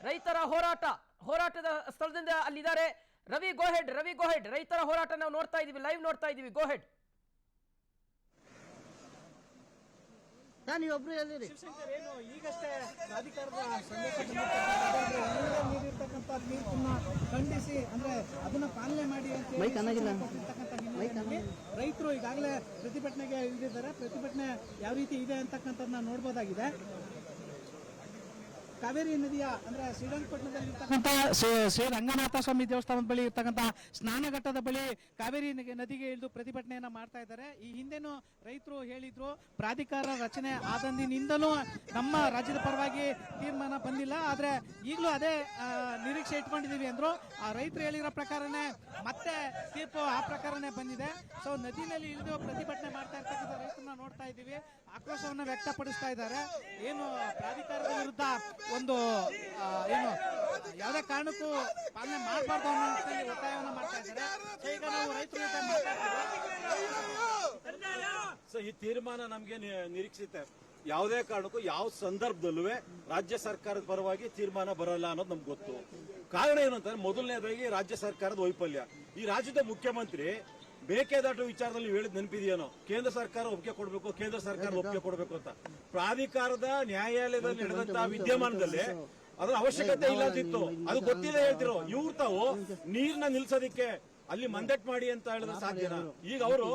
ರೈತರ ಹೋರಾಟದ ಸ್ಥಳದಿಂದ ಅಲ್ಲಿದ್ದಾರೆ ರವಿ ಗೋಹೆಡ್ ರೈತರ ಹೋರಾಟ ನಾವು ನೋಡ್ತಾ ಇದೀವಿ, ಲೈವ್ ನೋಡ್ತಾ ಇದೀವಿ. ಗೋಹೆಡ್. ನೀವೊಬ್ರು ಹೇಳಿರಿ ಶಿವಶಂಕರ್, ಏನು ಈಗಷ್ಟೇ ಪ್ರಾಧಿಕಾರದ ನೀಡಿರ್ತಕ್ಕಂಥ ತೀರ್ಪನ್ನ ಖಂಡಿಸಿ ಅಂದ್ರೆ ಅದನ್ನ ಪಾಲನೆ ಮಾಡಿ ಅಂತ ರೈತರು ಈಗಾಗಲೇ ಪ್ರತಿಭಟನೆಗೆ ಇಳಿದಿದ್ದಾರೆ. ಪ್ರತಿಭಟನೆ ಯಾವ ರೀತಿ ಇದೆ ಅಂತಕ್ಕಂಥದ್ದನ್ನ ನೋಡ್ಬೋದಾಗಿದೆ. ಕಾವೇರಿ ನದಿಯ ಅಂದ್ರೆ ಶ್ರೀರಂಗಪಟ್ಟಣದಲ್ಲಿ ಇರ್ತಕ್ಕಂಥ ಶ್ರೀ ರಂಗನಾಥ ಸ್ವಾಮಿ ದೇವಸ್ಥಾನದ ಬಳಿ ಇರ್ತಕ್ಕಂಥ ಸ್ನಾನಘಟ್ಟದ ಬಳಿ ಕಾವೇರಿ ನದಿಗೆ ಇಳಿದು ಪ್ರತಿಭಟನೆಯನ್ನ ಮಾಡ್ತಾ ಇದ್ದಾರೆ. ಈ ಹಿಂದೆನೂ ರೈತರು ಹೇಳಿದ್ರು, ಪ್ರಾಧಿಕಾರ ರಚನೆ ಆದಂದಿನಿಂದಲೂ ನಮ್ಮ ರಾಜ್ಯದ ಪರವಾಗಿ ತೀರ್ಮಾನ ಬಂದಿಲ್ಲ, ಆದ್ರೆ ಈಗಲೂ ಅದೇ ನಿರೀಕ್ಷೆ ಇಟ್ಕೊಂಡಿದೀವಿ ಅಂದ್ರು. ಆ ರೈತರು ಹೇಳಿರೋ ಪ್ರಕಾರನೇ ಮತ್ತೆ ತೀರ್ಪು ಆ ಪ್ರಕಾರನೇ ಬಂದಿದೆ. ಸೊ ನದಿನಲ್ಲಿ ಇಳಿದು ಪ್ರತಿಭಟನೆ ಮಾಡ್ತಾ ಇರ್ತಕ್ಕಂಥ ರೈತರನ್ನ ನೋಡ್ತಾ ಇದ್ದೀವಿ, ಆಕ್ರೋಶವನ್ನ ವ್ಯಕ್ತಪಡಿಸ್ತಾ ಇದ್ದಾರೆ. ಏನು ಪ್ರಾಧಿಕಾರದ ವಿರುದ್ಧ ಒಂದು ಏನು ಯಾವುದೇ ಕಾರಣಕ್ಕೂ ಪಾಲನೆ ಮಾಡಬಾರ್ದು ಅನ್ನೋ ಒತ್ತಾಯವನ್ನು ಮಾಡ್ತಾ ಇದ್ದಾರೆ. ಈಗ ನಾವು ರೈತರ ಜೊತೆ ಈ ತೀರ್ಮಾನ ನಮಗೆ ನಿರೀಕ್ಷಿತ ಯಾವುದೇ ಕಾರಣಕ್ಕೂ ಯಾವ ಸಂದರ್ಭದಲ್ಲೂ ರಾಜ್ಯ ಸರ್ಕಾರದ ಪರವಾಗಿ ತೀರ್ಮಾನ ಬರಲ್ಲ ಅನ್ನೋದು ನಮ್ಗೆ ಗೊತ್ತು. ಕಾರಣ ಏನು ಅಂತಂದ್ರೆ, ಮೊದಲನೇದಾಗಿ ರಾಜ್ಯ ಸರ್ಕಾರದ ವೈಫಲ್ಯ. ಈ ರಾಜ್ಯದ ಮುಖ್ಯಮಂತ್ರಿ ಮೇಕೆದಾಟು ವಿಚಾರದಲ್ಲಿ ಹೇಳಿದ್ ನೆನಪಿದೆಯೇನೋ, ಕೇಂದ್ರ ಸರ್ಕಾರ ಒಪ್ಪಿಗೆ ಕೊಡಬೇಕು, ಕೇಂದ್ರ ಸರ್ಕಾರ ಒಪ್ಪಿಗೆ ಕೊಡಬೇಕು ಅಂತ. ಪ್ರಾಧಿಕಾರದ ನ್ಯಾಯಾಲಯದಲ್ಲಿ ನಡೆದಂತಹ ವಿದ್ಯಮಾನದಲ್ಲಿ ಅದರ ಅವಶ್ಯಕತೆ ಇಲ್ಲದಿತ್ತು, ಅದು ಗೊತ್ತಿಲ್ಲ ಹೇಳ್ತಿರೋ. ಇವ್ರು ತಾವು ನೀರ್ನ ನಿಲ್ಸೋದಿಕ್ಕೆ ಅಲ್ಲಿ ಮಂದಟ್ ಮಾಡಿ ಅಂತ ಹೇಳಿದ್ರೆ ಸಾಧ್ಯನಾ? ಈಗ ಅವರು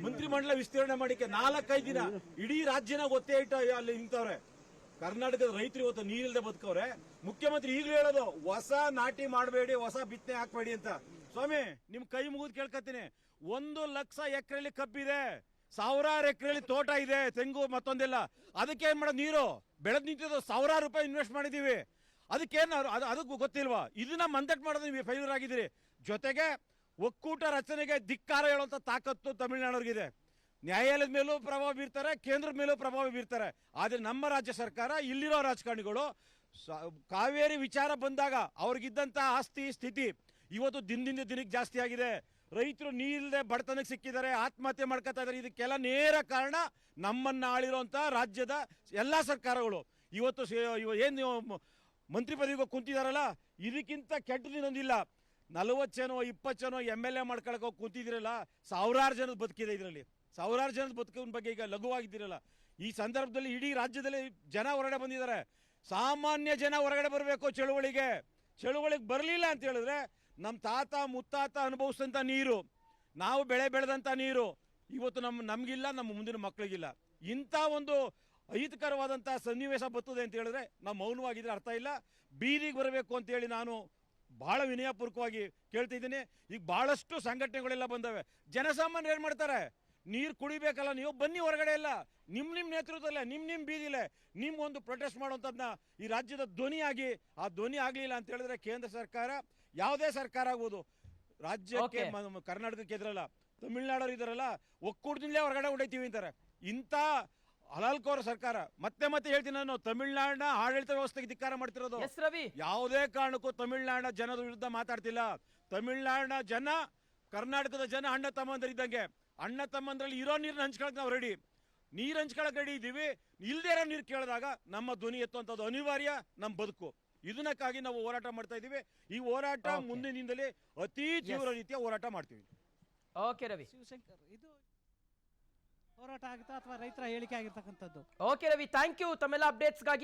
ಮಂತ್ರಿಮಂಡಲ ವಿಸ್ತರಣೆ ಮಾಡಿಕೆ 4-5 ದಿನ ಇಡೀ ರಾಜ್ಯನ ಗೊತ್ತೇ ಇಟ್ಟ ಅಲ್ಲಿ ನಿಂತವ್ರೆ. ಕರ್ನಾಟಕದ ರೈತರು ಇವತ್ತು ನೀರಿಲ್ಲದೆ ಬದುಕವ್ರೆ. ಮುಖ್ಯಮಂತ್ರಿ ಈಗಲೂ ಹೇಳೋದು, ಹೊಸ ನಾಟಿ ಮಾಡಬೇಡಿ, ಹೊಸ ಬಿತ್ತನೆ ಹಾಕಬೇಡಿ ಅಂತ. ಸ್ವಾಮಿ, ನಿಮ್ ಕೈ ಮುಗಿದು ಕೇಳ್ಕತ್ತೀನಿ, 1 ಲಕ್ಷ ಎಕರೆಯಲ್ಲಿ ಕಬ್ಬಿದೆ, 1000 ಎಕರೆಯಲ್ಲಿ ತೋಟ ಇದೆ, ತೆಂಗು ಮತ್ತೊಂದೆಲ್ಲ. ಅದಕ್ಕೆ ಏನ್ ಮಾಡೋದು? ನೀರು ಬೆಳೆದ್ ನಿಂತಿದ್ದು, 1000 ರೂಪಾಯಿ ಇನ್ವೆಸ್ಟ್ ಮಾಡಿದೀವಿ. ಅದಕ್ಕೇನು ಅದಕ್ಕೂ ಗೊತ್ತಿಲ್ವಾ? ಇದನ್ನ ಮಂದಟ್ ಮಾಡೋದು ನೀವು ಫೈಲರ್ ಆಗಿದ್ದೀರಿ. ಜೊತೆಗೆ ಒಕ್ಕೂಟ ರಚನೆಗೆ ಧಿಕ್ಕಾರ ಹೇಳುವಂತ ತಾಕತ್ತು ತಮಿಳುನಾಡವ್ರಿಗಿದೆ. ನ್ಯಾಯಾಲಯದ ಮೇಲೂ ಪ್ರಭಾವ ಬೀರ್ತಾರೆ, ಕೇಂದ್ರದ ಮೇಲೂ ಪ್ರಭಾವ ಬೀರ್ತಾರೆ. ಆದ್ರೆ ನಮ್ಮ ರಾಜ್ಯ ಸರ್ಕಾರ, ಇಲ್ಲಿರೋ ರಾಜಕಾರಣಿಗಳು ಕಾವೇರಿ ವಿಚಾರ ಬಂದಾಗ ಅವ್ರಿಗಿದ್ದಂತ ಆಸ್ತಿ ಸ್ಥಿತಿ ಇವತ್ತು ದಿನದಿಂದ ದಿನಕ್ಕೆ ಜಾಸ್ತಿ ಆಗಿದೆ. ರೈತರು ನೀರಿಲ್ಲದೆ ಬಡತನಕ್ಕೆ ಸಿಕ್ಕಿದ್ದಾರೆ, ಆತ್ಮಹತ್ಯೆ ಮಾಡ್ಕೊತಾ ಇದ್ದಾರೆ. ಇದಕ್ಕೆಲ್ಲ ನೇರ ಕಾರಣ ನಮ್ಮನ್ನ ಆಳಿರುವಂತ ರಾಜ್ಯದ ಎಲ್ಲಾ ಸರ್ಕಾರಗಳು. ಇವತ್ತು ಏನು ಮಂತ್ರಿ ಪದವಿಗೆ ಕುಂತಿದಾರಲ್ಲ, ಇದಕ್ಕಿಂತ ಕೆಟ್ಟದಿನೊಂದಿಲ್ಲ. 40 ಜನೋ 20 ಜನೋ MLA ಮಾಡ್ಕೊಳಕ್ ಹೋಗಿ ಕುಂತಿದಿರಲ್ಲ, 1000 ಜನದ ಬದುಕಿದೆ. ಇದರಲ್ಲಿ 1000 ಜನದ ಬದುಕಿನ ಬಗ್ಗೆ ಈಗ ಲಘುವಾಗಿದ್ದಿರಲ್ಲ. ಈ ಸಂದರ್ಭದಲ್ಲಿ ಇಡೀ ರಾಜ್ಯದಲ್ಲಿ ಜನ ಹೊರಗಡೆ ಬಂದಿದ್ದಾರೆ. ಸಾಮಾನ್ಯ ಜನ ಹೊರಗಡೆ ಬರಬೇಕು ಚಳುವಳಿಗೆ ಬರಲಿಲ್ಲ ಅಂತ ಹೇಳಿದ್ರೆ, ನಮ್ಮ ತಾತ ಮುತ್ತಾತ ಅನುಭವಿಸಿದಂಥ ನೀರು, ನಾವು ಬೆಳೆದಂಥ ನೀರು ಇವತ್ತು ನಮಗಿಲ್ಲ, ನಮ್ಮ ಮುಂದಿನ ಮಕ್ಕಳಿಗಿಲ್ಲ. ಇಂಥ ಒಂದು ಅಹಿತಕರವಾದಂಥ ಸನ್ನಿವೇಶ ಬರ್ತದೆ ಅಂತ ಹೇಳಿದ್ರೆ ನಾವು ಮೌನವಾಗಿದ್ರೆ ಅರ್ಥ ಇಲ್ಲ. ಬೀದಿಗೆ ಬರಬೇಕು ಅಂತೇಳಿ ನಾನು ಬಹಳ ವಿನಯಪೂರ್ವಕವಾಗಿ ಕೇಳ್ತಿದ್ದೀನಿ. ಈಗ ಬಹಳಷ್ಟು ಸಂಘಟನೆಗಳೆಲ್ಲ ಬಂದವೆ. ಜನಸಾಮಾನ್ಯರು ಏನು ಮಾಡ್ತಾರೆ? ನೀರು ಕುಡಿಬೇಕಲ್ಲ, ನೀವು ಬನ್ನಿ ಹೊರಗಡೆ ಎಲ್ಲ, ನಿಮ್ಮ ನೇತೃತ್ವದಲ್ಲೇ ನಿಮ್ಮ ಬೀದಿಲೆ ಒಂದು ಪ್ರೊಟೆಸ್ಟ್ ಮಾಡುವಂಥದ್ದನ್ನ ಈ ರಾಜ್ಯದ ಧ್ವನಿಯಾಗಿ, ಆ ಧ್ವನಿ ಆಗಲಿಲ್ಲ ಅಂತ ಹೇಳಿದ್ರೆ ಕೇಂದ್ರ ಸರ್ಕಾರ, ಯಾವುದೇ ಸರ್ಕಾರ ಆಗ್ಬೋದು, ರಾಜ್ಯಕ್ಕೆ ಕರ್ನಾಟಕಕ್ಕೆ ಎದುರಲ್ಲ, ತಮಿಳುನಾಡವ್ರು ಇದಾರಲ್ಲ, ಒಕ್ಕೂಟದಿಂದಲೇ ಹೊರಗಡೆ ಹೊಡೈತೀವಿ ಅಂತಾರೆ. ಇಂಥ ಹಲಾಲ್ಕೋರ ಸರ್ಕಾರ. ಮತ್ತೆ ಹೇಳ್ತೀನಿ ನಾನು, ತಮಿಳುನಾಡಿನ ಆಡಳಿತ ವ್ಯವಸ್ಥೆಗೆ ಧಿಕ್ಕಾರ ಮಾಡ್ತಿರೋದು. ಯಾವುದೇ ಕಾರಣಕ್ಕೂ ತಮಿಳುನಾಡಿನ ಜನದ ವಿರುದ್ಧ ಮಾತಾಡ್ತಿಲ್ಲ. ತಮಿಳುನಾಡಿನ ಜನ, ಕರ್ನಾಟಕದ ಜನ ಅಣ್ಣ ತಮ್ಮಂದರಿದ್ದಂಗೆ. ಅಣ್ಣ ತಮ್ಮಂದ್ರಲ್ಲಿ ಇರೋ ನೀರನ್ನ ಹಂಚ್ಕೊಳಕ್ ನಾವು ರೆಡಿ, ನೀರು ಹಂಚ್ಕೊಳಕ್ ರೆಡಿ ಇದ್ದೀವಿ. ಇಲ್ದೇ ಇರೋ ನೀರು ಕೇಳಿದಾಗ ನಮ್ಮ ಧ್ವನಿ ಎತ್ತುವಂಥದ್ದು ಅನಿವಾರ್ಯ, ನಮ್ಮ ಬದುಕು. ಇದನ್ನಕ್ಕಾಗಿ ನಾವು ಹೋರಾಟ ಮಾಡ್ತಾ ಇದ್ದೀವಿ. ಈ ಹೋರಾಟ ಮುಂದಿನಿಂದಲೇ ಅತಿ ತೀವ್ರ ರೀತಿಯ ಹೋರಾಟ ಮಾಡ್ತೀವಿ. ಓಕೆ ರವಿ. ಶಿವಶಂಕರ್, ಇದು ಹೋರಾಟ ಆಗುತ್ತಾ ಅಥವಾ ರೈತರ ಹೇಳಿಕೆ ಆಗಿರ್ತಕ್ಕಂಥದ್ದು? ಓಕೆ ರವಿ, ಥ್ಯಾಂಕ್ ಯು ತಮ್ಮೆಲ್ಲ ಅಪ್ಡೇಟ್ಸ್ಗಾಗಿ.